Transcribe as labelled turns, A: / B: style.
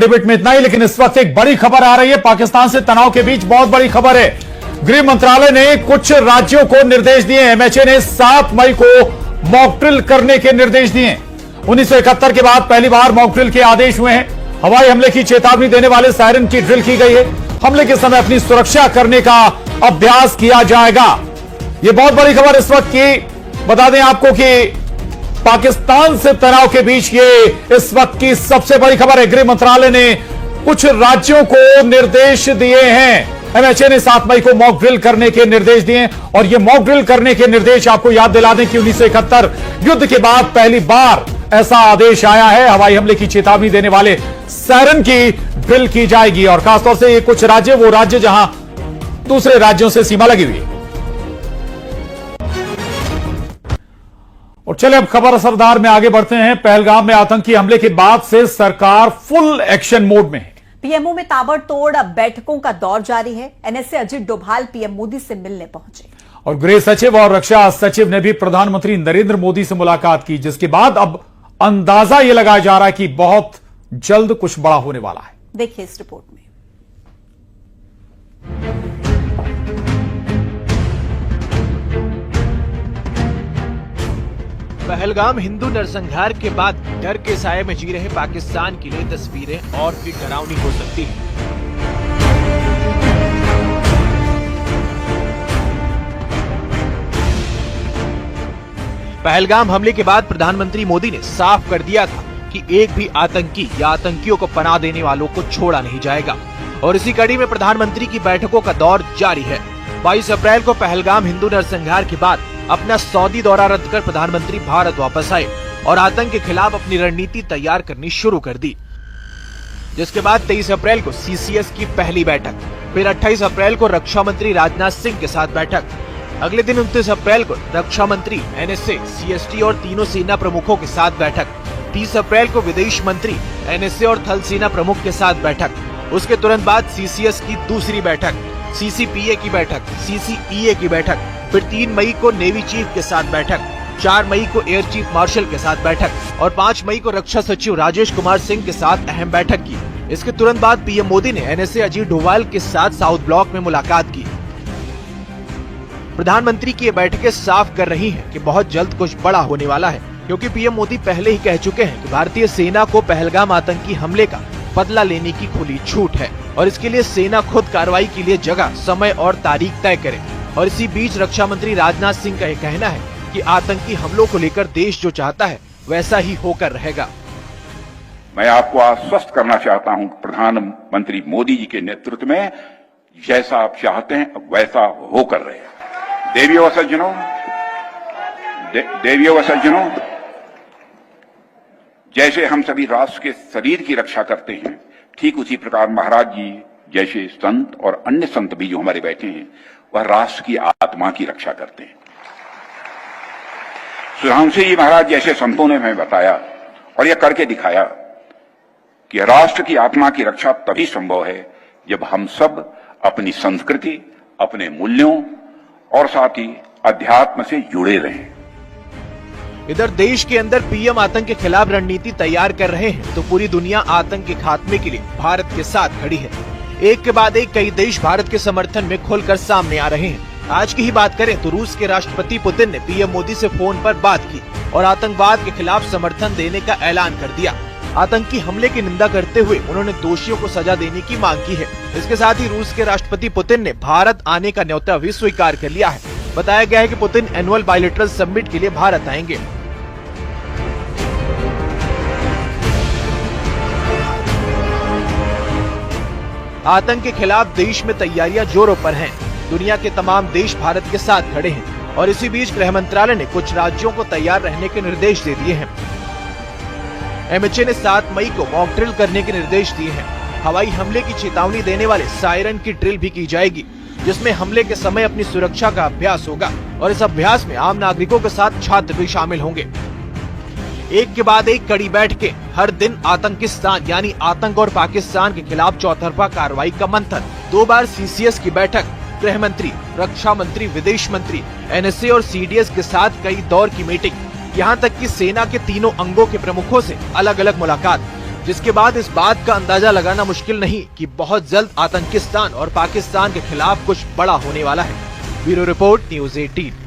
A: Debate में इतना ही, लेकिन इस वक्त एक बड़ी खबर आ रही है। पाकिस्तान से तनाव के बीच बहुत बड़ी खबर है। गृह मंत्रालय ने कुछ राज्यों को निर्देश दिए। एमएचए ने 7 मई को मॉक ड्रिल करने के निर्देश दिए। 1971 के बाद पहली बार मॉक ड्रिल के आदेश हुए हैं। हवाई हमले की चेतावनी देने वाले सायरन की ड्रिल की गई है। हमले के समय अपनी सुरक्षा करने का अभ्यास किया जाएगा। यह बहुत बड़ी खबर इस वक्त की। बता दें आपको कि पाकिस्तान से तनाव के बीच ये इस वक्त की सबसे बड़ी खबर है। गृह मंत्रालय ने कुछ राज्यों को निर्देश दिए हैं। एमएचए ने 7 मई को मॉक ड्रिल करने के निर्देश दिए और ये मॉक ड्रिल करने के निर्देश आपको याद दिला दें कि 1971 युद्ध के बाद पहली बार ऐसा आदेश आया है। हवाई हमले की चेतावनी देने वाले सायरन की ड्रिल की जाएगी और खासतौर से ये कुछ राज्य, वो राज्य जहां दूसरे राज्यों से सीमा लगी हुई है। और चले अब खबर असरदार में आगे बढ़ते हैं। पहलगाम में आतंकी हमले के बाद से सरकार फुल एक्शन मोड में है।
B: पीएमओ में ताबड़तोड़ बैठकों का दौर जारी है। एनएसए अजित डोभाल पीएम मोदी से मिलने पहुंचे
A: और गृह सचिव और रक्षा सचिव ने भी प्रधानमंत्री नरेंद्र मोदी से मुलाकात की, जिसके बाद अब अंदाजा यह लगाया जा रहा है कि बहुत जल्द कुछ बड़ा होने वाला है।
B: देखिए इस रिपोर्ट में।
C: पहलगाम हिंदू नरसंहार के बाद डर के साये में जी रहे पाकिस्तान के लिए तस्वीरें और भी डरावनी हो सकती हैं। पहलगाम हमले के बाद प्रधानमंत्री मोदी ने साफ कर दिया था कि एक भी आतंकी या आतंकियों को पनाह देने वालों को छोड़ा नहीं जाएगा और इसी कड़ी में प्रधानमंत्री की बैठकों का दौर जारी है। 22 अप्रैल को पहलगाम हिंदू नरसंहार के बाद अपना सऊदी दौरा रद्द कर प्रधानमंत्री भारत वापस आए और आतंक के खिलाफ अपनी रणनीति तैयार करनी शुरू कर दी, जिसके बाद 23 अप्रैल को सीसीएस की पहली बैठक, फिर 28 अप्रैल को रक्षा मंत्री राजनाथ सिंह के साथ बैठक, अगले दिन 29 अप्रैल को रक्षा मंत्री, एनएसए, सीएसटी और तीनों सेना प्रमुखों के साथ बैठक, 30 अप्रैल को विदेश मंत्री, एनएसए और थल सेना प्रमुख के साथ बैठक, उसके तुरंत बाद सीसीएस की दूसरी बैठक, सीसीपीए की बैठक, सीसीईए की बैठक, फिर 3 मई को नेवी चीफ के साथ बैठक, 4 मई को एयर चीफ मार्शल के साथ बैठक और 5 मई को रक्षा सचिव राजेश कुमार सिंह के साथ अहम बैठक की। इसके तुरंत बाद पीएम मोदी ने एनएसए अजीत डोभाल के साथ साउथ ब्लॉक में मुलाकात की। प्रधानमंत्री की ये बैठकें साफ कर रही हैं कि बहुत जल्द कुछ बड़ा होने वाला है, क्योंकि पीएम मोदी पहले ही कह चुके हैं कि भारतीय सेना को पहलगाम आतंकी हमले का बदला लेने की खुली छूट है और इसके लिए सेना खुद कार्रवाई के लिए जगह, समय और तारीख तय करे। और इसी बीच रक्षा मंत्री राजनाथ सिंह का यह कहना है कि आतंकी हमलों को लेकर देश जो चाहता है वैसा ही होकर रहेगा।
D: मैं आपको आश्वस्त करना चाहता हूं, प्रधानमंत्री मोदी जी के नेतृत्व में जैसा आप चाहते हैं वैसा होकर रहेगा। देवियों व सज्जनों, जैसे हम सभी राष्ट्र के शरीर की रक्षा करते हैं, ठीक उसी प्रकार महाराज जी जैसे संत और अन्य संत भी जो हमारे बैठे हैं, वह राष्ट्र की आत्मा की रक्षा करते हैं। सुधांशु जी महाराज जैसे संतों ने हमें बताया और यह करके दिखाया कि राष्ट्र की आत्मा की रक्षा तभी संभव है जब हम सब अपनी संस्कृति, अपने मूल्यों और साथ ही अध्यात्म से जुड़े रहें।
C: इधर देश के अंदर पीएम आतंक के खिलाफ रणनीति तैयार कर रहे हैं, तो पूरी दुनिया आतंक के खात्मे के लिए भारत के साथ खड़ी है। एक के बाद एक कई देश भारत के समर्थन में खुलकर सामने आ रहे हैं। आज की ही बात करें तो रूस के राष्ट्रपति पुतिन ने पीएम मोदी से फोन पर बात की और आतंकवाद के खिलाफ समर्थन देने का ऐलान कर दिया। आतंकी हमले की निंदा करते हुए उन्होंने दोषियों को सजा देने की मांग की है। इसके साथ ही रूस के राष्ट्रपति पुतिन ने भारत आने का न्योता भी स्वीकार कर लिया है। बताया गया है कि पुतिन एनुअल बायलैटरल समिट के लिए भारत आएंगे। आतंक के खिलाफ देश में तैयारियां जोरों पर हैं। दुनिया के तमाम देश भारत के साथ खड़े हैं और इसी बीच गृह मंत्रालय ने कुछ राज्यों को तैयार रहने के निर्देश दे दिए हैं। एमएचए ने 7 मई को मॉक ड्रिल करने के निर्देश दिए हैं। हवाई हमले की चेतावनी देने वाले सायरन की ड्रिल भी की जाएगी, जिसमें हमले के समय अपनी सुरक्षा का अभ्यास होगा और इस अभ्यास में आम नागरिकों के साथ छात्र भी शामिल होंगे। एक के बाद एक कड़ी बैठकें, हर दिन आतंकिस्तान यानी आतंक और पाकिस्तान के खिलाफ चौतरफा कार्रवाई का मंथन, 2 बार सीसीएस की बैठक, गृह मंत्री, रक्षा मंत्री, विदेश मंत्री, एनएसए और सीडीएस के साथ कई दौर की मीटिंग, यहाँ तक कि सेना के तीनों अंगों के प्रमुखों से अलग अलग मुलाकात। जिसके बाद इस बात का अंदाजा लगाना मुश्किल नहीं कि बहुत जल्द आतंकिस्तान और पाकिस्तान के खिलाफ कुछ बड़ा होने वाला है। Bureau report, news 18।